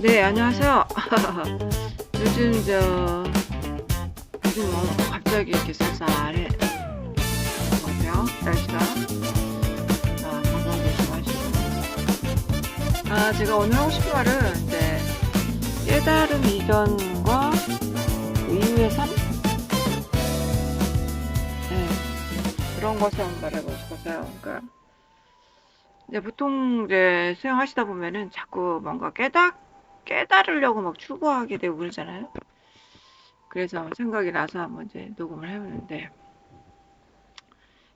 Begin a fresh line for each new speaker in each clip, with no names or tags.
네, 안녕하세요. 요즘 요즘 갑자기 이렇게 쌀쌀해. 어때요? 날씨가? 건강 조심하시고. 제가 오늘 하고 싶은 말은 이제 깨달음 이전과 그 이후의 삶? 네, 그런 것을 한번 말해보고 싶어서요. 그러니까 이제 보통 이제 수행하시다 보면은 자꾸 뭔가 깨달으려고 막 추구하게 되고 그러잖아요. 그래서 생각이 나서 한번 이제 녹음을 해보는데,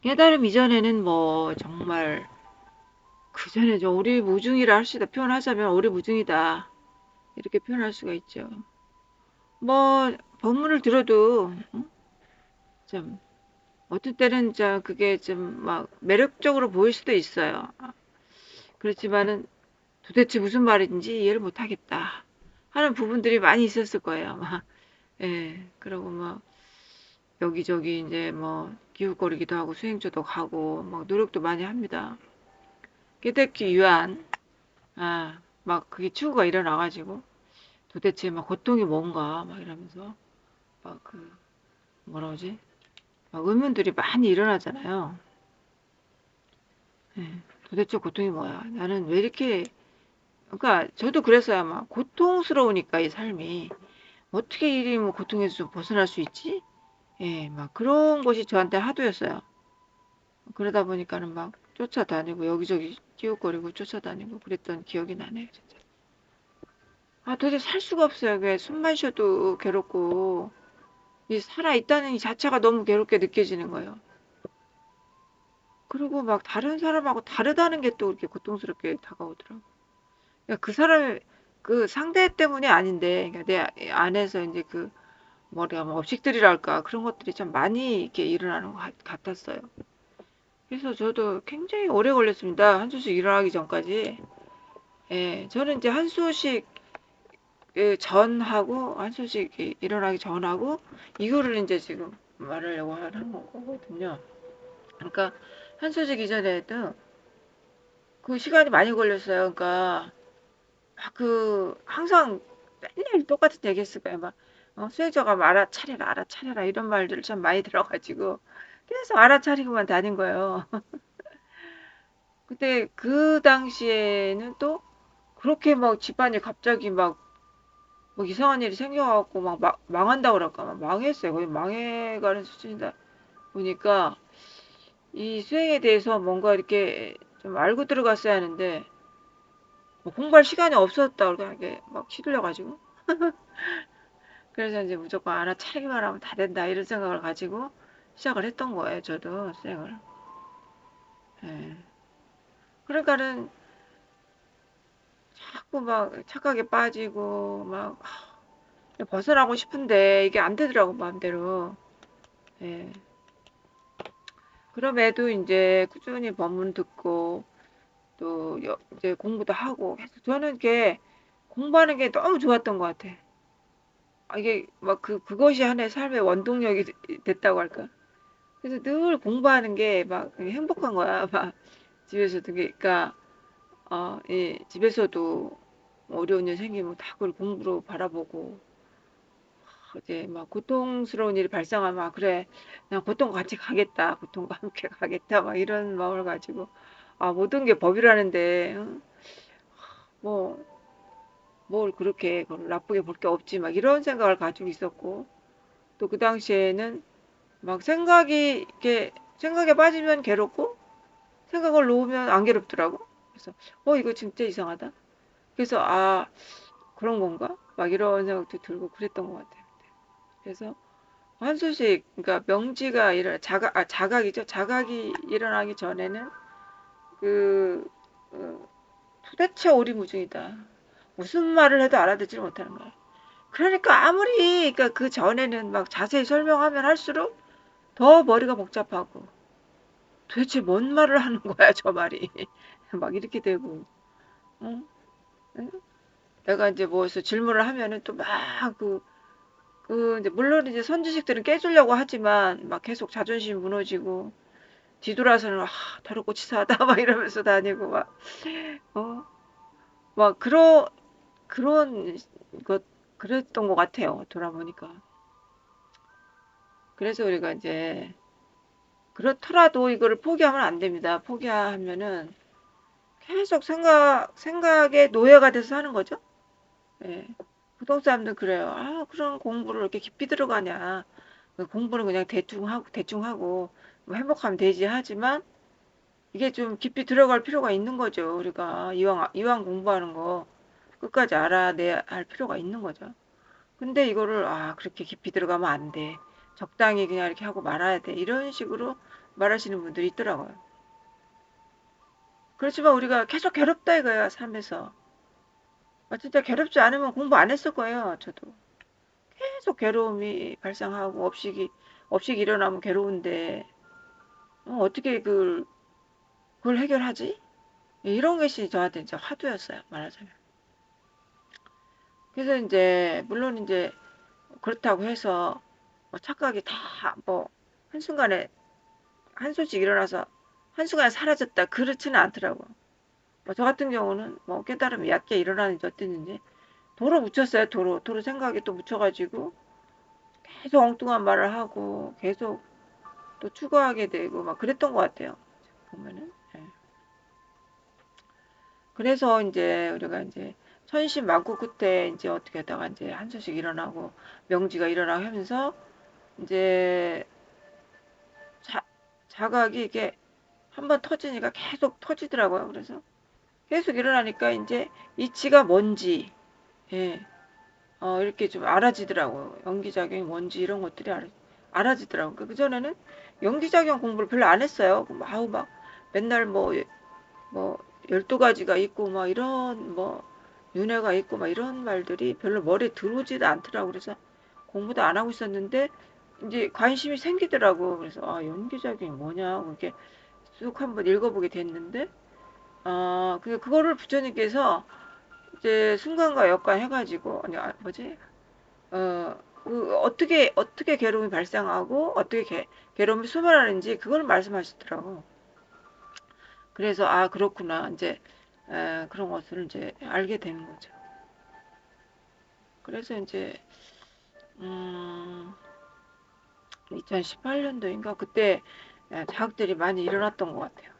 깨달음 이전에는 뭐 정말 그 전에 저 오리무중이라 표현하자면 오리무중이다 이렇게 표현할 수가 있죠. 뭐 법문을 들어도 좀 어떤 때는 그게 좀 막 매력적으로 보일 수도 있어요. 그렇지만은 도대체 무슨 말인지 이해를 못 하겠다 하는 부분들이 많이 있었을 거예요. 막 예, 그러고 막 여기저기 이제 뭐 기웃거리기도 하고 수행조도 가고 막 노력도 많이 합니다. 깨닫기 위한 막 그게 추구가 일어나가지고 도대체 막 고통이 뭔가 막 이러면서 막 뭐라 그러지? 막 의문들이 많이 일어나잖아요. 예, 도대체 고통이 뭐야? 나는 왜 이렇게 그러니까 저도 그랬어요. 막 고통스러우니까 이 삶이 어떻게 이리 뭐 고통에서 좀 벗어날 수 있지? 예, 막 그런 것이 저한테 하도였어요. 그러다 보니까는 막 쫓아다니고 여기저기 끼웃거리고 쫓아다니고 그랬던 기억이 나네요, 진짜. 도대체 살 수가 없어요. 왜 숨만 쉬어도 괴롭고 이 살아있다는 이 자체가 너무 괴롭게 느껴지는 거예요. 그리고 막 다른 사람하고 다르다는 게 또 이렇게 고통스럽게 다가오더라고. 그러니까 그 사람, 그 상대 때문이 아닌데, 그러니까 내 안에서 이제 뭐라, 뭐 업식들이랄까, 그런 것들이 참 많이 이렇게 일어나는 것 같았어요. 그래서 저도 굉장히 오래 걸렸습니다. 한 수씩 일어나기 전까지. 예, 저는 이제 한 수씩 전하고, 한 수씩 일어나기 전하고, 이거를 이제 지금 말하려고 하는 거거든요. 그러니까 한소식 이전에도 그 시간이 많이 걸렸어요. 그러니까 막 항상 맨날 똑같은 얘기 했을 거예요. 막 수혜자가 막 알아차려라 알아차려라 이런 말들을 참 많이 들어가지고 계속 알아차리고만 다닌 거예요. 근데 그 당시에는 또 그렇게 막 집안이 갑자기 뭐 이상한 일이 생겨갖고 망한다 그럴까 막 망했어요. 거의 망해가는 수준이다 보니까 이 수행에 대해서 뭔가 이렇게 좀 알고 들어갔어야 하는데 뭐 공부할 시간이 없었다 그러니까 이게 막 휘둘려가지고 그래서 이제 무조건 알아차리기만 하면 다 된다 이런 생각을 가지고 시작을 했던 거예요. 저도 수행을. 예. 그러니까는 자꾸 막 착각에 빠지고 막 벗어나고 싶은데 이게 안 되더라고 마음대로. 예. 그럼에도 이제 꾸준히 법문 듣고 또 이제 공부도 하고 계속 저는 이게 공부하는 게 너무 좋았던 것 같아. 이게 막 그것이 하나의 삶의 원동력이 됐다고 할까? 그래서 늘 공부하는 게 막 행복한 거야. 막 집에서도 그러니까 집에서도 뭐 어려운 일 생기면 다 그걸 공부로 바라보고 이제 막 고통스러운 일이 발생하면 그래 난 고통과 같이 가겠다. 고통과 함께 가겠다. 막 이런 마음을 가지고 모든 게 법이라는데 응? 뭐 뭘 그렇게 그걸 나쁘게 볼 게 없지 막 이런 생각을 가지고 있었고 또 그 당시에는 막 생각에 빠지면 괴롭고 생각을 놓으면 안 괴롭더라고. 그래서 이거 진짜 이상하다. 그래서 그런 건가? 막 이런 생각도 들고 그랬던 것 같아요. 그래서 한수식 그러니까 명지가 자각이죠. 자각이 일어나기 전에는 그 도대체 오리무중이다. 무슨 말을 해도 알아듣지를 못하는 거야. 그러니까 아무리 그러니까 그 전에는 막 자세히 설명하면 할수록 더 머리가 복잡하고 도대체 뭔 말을 하는 거야, 저 말이. 막 이렇게 되고, 응? 응? 내가 이제 뭐해서 질문을 하면은 또 막 이제 물론 이제 선지식들은 깨주려고 하지만 막 계속 자존심이 무너지고 뒤돌아서는 더럽고 치사하다 막 이러면서 다니고 막, 어? 막 그런 것 그랬던 것 같아요. 돌아보니까. 그래서 우리가 이제 그렇더라도 이거를 포기하면 안 됩니다. 포기하면은 계속 생각의 노예가 돼서 사는 거죠. 예. 보통 사람들 그래요. 아, 그런 공부를 이렇게 깊이 들어가냐. 그 공부는 그냥 대충 하고, 뭐 행복하면 되지 하지만, 이게 좀 깊이 들어갈 필요가 있는 거죠. 우리가 이왕 공부하는 거 끝까지 알아내야 할 필요가 있는 거죠. 근데 이거를, 아, 그렇게 깊이 들어가면 안 돼. 적당히 그냥 이렇게 하고 말아야 돼. 이런 식으로 말하시는 분들이 있더라고요. 그렇지만 우리가 계속 괴롭다 이거야, 삶에서. 아, 진짜 괴롭지 않으면 공부 안 했을 거예요, 저도. 계속 괴로움이 발생하고 업식이 일어나면 괴로운데 어떻게 그걸 해결하지? 이런 것이 저한테 이제 화두였어요, 말하자면. 그래서 이제 물론 이제 그렇다고 해서 뭐 착각이 다 뭐 한순간에 한 소식 일어나서 한순간에 사라졌다 그렇지는 않더라고. 뭐 저 같은 경우는 뭐 깨달음이 얕게 일어나는지 어땠는지 도로 묻혔어요. 도로 생각이 또 묻혀가지고 계속 엉뚱한 말을 하고 계속 또 추구하게 되고 막 그랬던 것 같아요. 보면은. 예. 그래서 이제 우리가 이제 천신만고 끝에 이제 어떻게 하다가 이제 한소식 일어나고 명지가 일어나고 하면서 이제 자, 자각이 이게 한번 터지니까 계속 터지더라고요. 그래서 계속 일어나니까 이제 이치가 뭔지, 예, 이렇게 좀 알아지더라고요. 연기작용이 뭔지 이런 것들이 알아지더라고요. 그전에는 연기작용 공부를 별로 안 했어요. 아우, 막 맨날 뭐 12가지가 있고 막 이런 뭐 윤회가 있고 막 이런 말들이 별로 머리에 들어오지도 않더라고. 그래서 공부도 안 하고 있었는데 이제 관심이 생기더라고. 그래서 아, 연기작용이 뭐냐 이렇게 쑥 한번 읽어보게 됐는데 그거를 부처님께서 이제 순간과 역관 해가지고 아니 뭐지 어떻게 괴로움이 발생하고 어떻게 괴로움이 소멸하는지 그걸 말씀하시더라고. 그래서 아 그렇구나 이제 그런 것을 이제 알게 되는 거죠. 그래서 이제 음, 2018년도인가 그때 자극들이 많이 일어났던 것 같아요.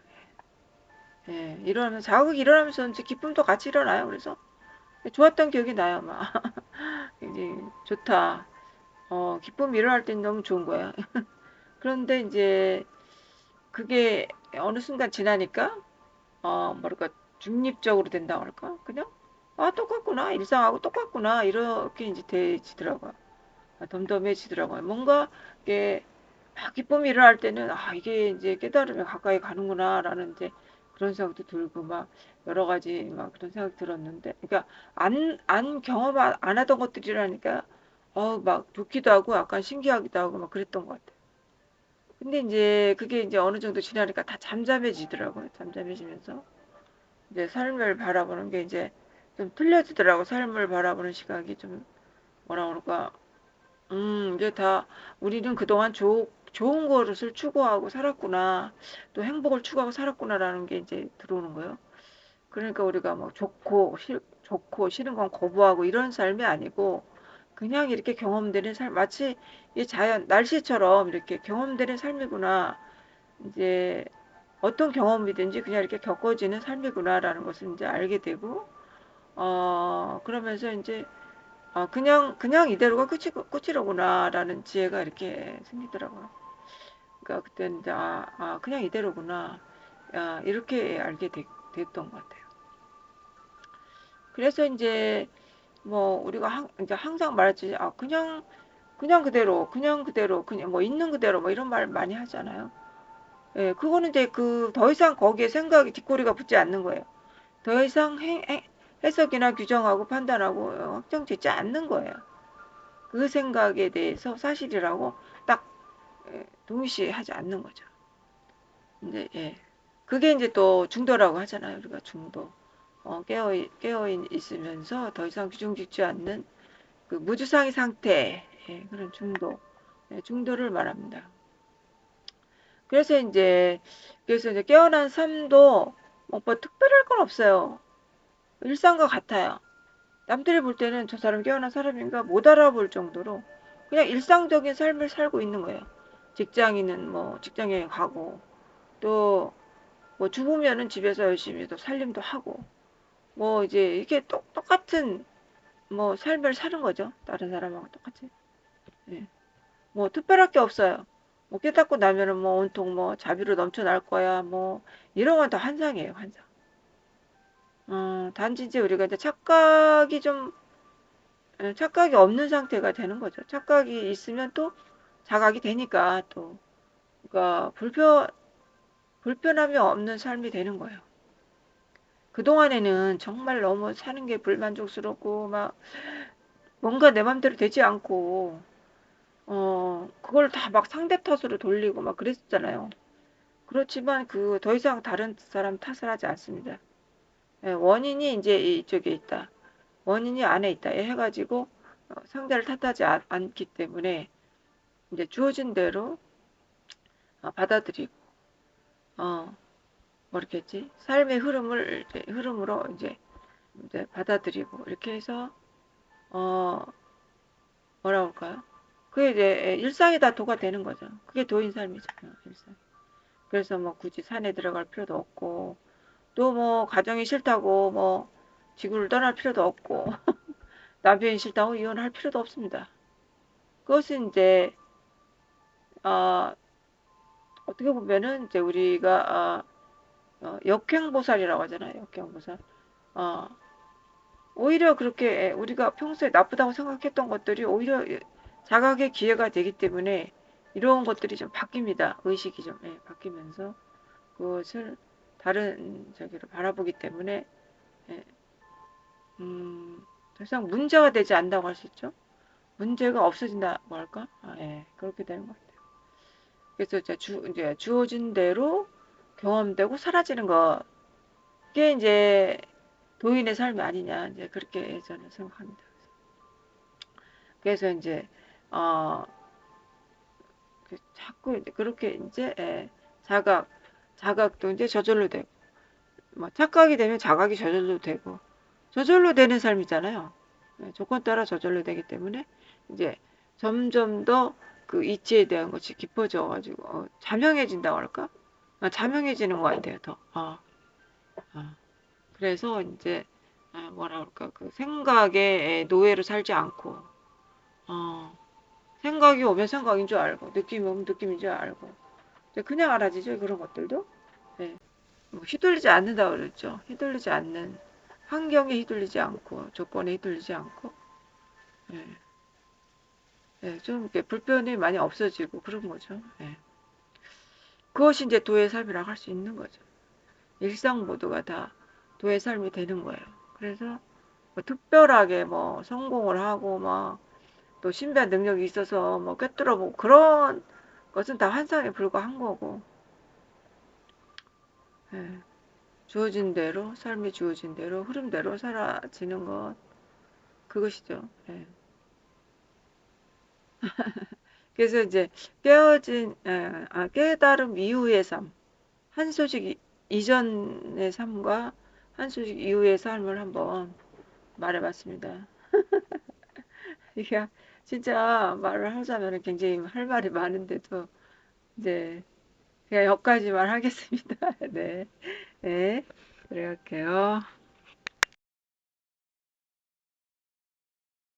예, 일어나면 자극이 일어나면서 이제 기쁨도 같이 일어나요. 그래서 좋았던 기억이 나요. 막 이제 좋다. 기쁨이 일어날 땐 너무 좋은 거야. 그런데 이제 그게 어느 순간 지나니까 뭐랄까 중립적으로 된다고 할까? 그냥 아 똑같구나 일상하고 똑같구나 이렇게 이제 되지더라고요. 덤덤해지더라고요. 뭔가 이게 막 기쁨이 일어날 때는 아 이게 이제 깨달음에 가까이 가는구나라는 이제 그런 생각도 들고 막 여러 가지 막 그런 생각이 들었는데 그러니까 안 경험 안 하던 것들이라니까 막 좋기도 하고 약간 신기하기도 하고 막 그랬던 것 같아요. 근데 이제 그게 이제 어느 정도 지나니까 다 잠잠해지더라고요. 잠잠해지면서 이제 삶을 바라보는 게 이제 좀 틀려지더라고. 삶을 바라보는 시각이 좀 뭐라 그럴까. 이제 다 우리는 그동안 좋은 것을 추구하고 살았구나. 또 행복을 추구하고 살았구나라는 게 이제 들어오는 거예요. 그러니까 우리가 뭐 좋고 싫은 건 거부하고 이런 삶이 아니고 그냥 이렇게 경험되는 삶, 마치 이 자연, 날씨처럼 이렇게 경험되는 삶이구나. 이제 어떤 경험이든지 그냥 이렇게 겪어지는 삶이구나라는 것을 이제 알게 되고, 그러면서 이제, 그냥 이대로가 끝이로구나라는 지혜가 이렇게 생기더라고요. 그러니까 그때는 이제, 그냥 이대로구나. 이렇게 됐던 것 같아요. 그래서 이제, 뭐, 우리가 이제 항상 말했지, 그냥 그대로, 그냥 뭐, 있는 그대로, 뭐, 이런 말 많이 하잖아요. 예, 그거는 이제 더 이상 거기에 생각이 뒷꼬리가 붙지 않는 거예요. 더 이상 해석이나 규정하고 판단하고 확정짓지 않는 거예요. 그 생각에 대해서 사실이라고 딱 동시에 하지 않는 거죠. 근데 예. 그게 이제 또 중도라고 하잖아요. 우리가 중도. 깨어 있으면서 더 이상 규정 짓지 않는 그 무주상의 상태. 예, 그런 중도. 예, 중도를 말합니다. 그래서 그래서 이제 깨어난 삶도 뭐 특별할 건 없어요. 일상과 같아요. 남들이 볼 때는 저 사람 깨어난 사람인가 못 알아볼 정도로 그냥 일상적인 삶을 살고 있는 거예요. 직장인은 뭐 직장에 가고 또 뭐 주부면은 집에서 열심히 또 살림도 하고 뭐 이제 이게 똑같은 뭐 삶을 사는 거죠. 다른 사람하고 똑같이. 예. 뭐 특별할 게 없어요. 뭐 깨닫고 나면은 뭐 온통 뭐 자비로 넘쳐날 거야. 뭐 이런 건 다 환상이에요, 환상. 단지 이제 우리가 이제 착각이 없는 상태가 되는 거죠. 착각이 있으면 또 자각이 되니까 또 그러니까 불편함이 없는 삶이 되는 거예요. 그동안에는 정말 너무 사는 게 불만족스럽고 막 뭔가 내 맘대로 되지 않고 그걸 다 막 상대 탓으로 돌리고 막 그랬었잖아요. 그렇지만 그 더 이상 다른 사람 탓을 하지 않습니다. 예, 원인이 이제 이쪽에 있다. 원인이 안에 있다. 해가지고 상대를 탓하지 않기 때문에 이제 주어진 대로 받아들이고 뭐겠지? 삶의 흐름으로 이제 받아들이고 이렇게 해서 어 뭐라 그럴까요? 그게 이제 일상이 다 도가 되는 거죠. 그게 도인 삶이잖아요, 일상. 그래서 뭐 굳이 산에 들어갈 필요도 없고 또 뭐 가정이 싫다고 뭐 지구를 떠날 필요도 없고 남편이 싫다고 이혼할 필요도 없습니다. 그것은 이제 어, 어떻게 보면은 이제 우리가 역행보살이라고 하잖아요. 역행보살. 어, 오히려 그렇게 우리가 평소에 나쁘다고 생각했던 것들이 오히려 자각의 기회가 되기 때문에 이런 것들이 좀 바뀝니다. 의식이 좀 바뀌면서 그것을 다른 저기로 바라보기 때문에 예, 더 이상 문제가 되지 않는다고 할 수 있죠. 문제가 없어진다고 할까? 그렇게 되는 것 같아요. 그래서 이제 주어진 대로 경험되고 사라지는 거, 그게 이제 도인의 삶이 아니냐, 이제 그렇게 저는 생각합니다. 그래서 이제, 어, 자꾸 이제 그렇게 이제, 자각도 이제 저절로 되고, 뭐 착각이 되면 자각이 저절로 되고, 저절로 되는 삶이잖아요. 조건 따라 저절로 되기 때문에, 이제 점점 더 그 이치에 대한 것이 깊어져가지고, 자명해진다고 할까? 자명해지는 것 같아요, 더. 어. 그래서 이제 뭐라 그럴까 그 생각의 노예로 살지 않고 어, 생각이 오면 생각인 줄 알고 느낌이 오면 느낌인 줄 알고 그냥 알아지죠 그런 것들도 뭐 휘둘리지 않는다 그랬죠. 휘둘리지 않는 환경에 휘둘리지 않고 조건에 휘둘리지 않고 예, 좀 이렇게 불편이 많이 없어지고 그런 거죠. 그것이 이제 도의 삶이라고 할 수 있는 거죠. 일상 모두가 다 도의 삶이 되는 거예요. 그래서 뭐 특별하게 뭐 성공을 하고 막 또 신비한 능력이 있어서 뭐 꿰뚫어보고 그런 것은 다 환상에 불과한 거고 예. 주어진 대로 삶이 주어진 대로 흐름대로 사라지는 것 그것이죠. 그래서 이제 깨달음 이후의 삶, 한 소식 이전의 삶과 한 소식 이후의 삶을 한번 말해봤습니다. 이게 진짜 말을 하자면 굉장히 할 말이 많은데도 이제 그냥 여기까지만 하겠습니다. 네, 네, 그럴게요.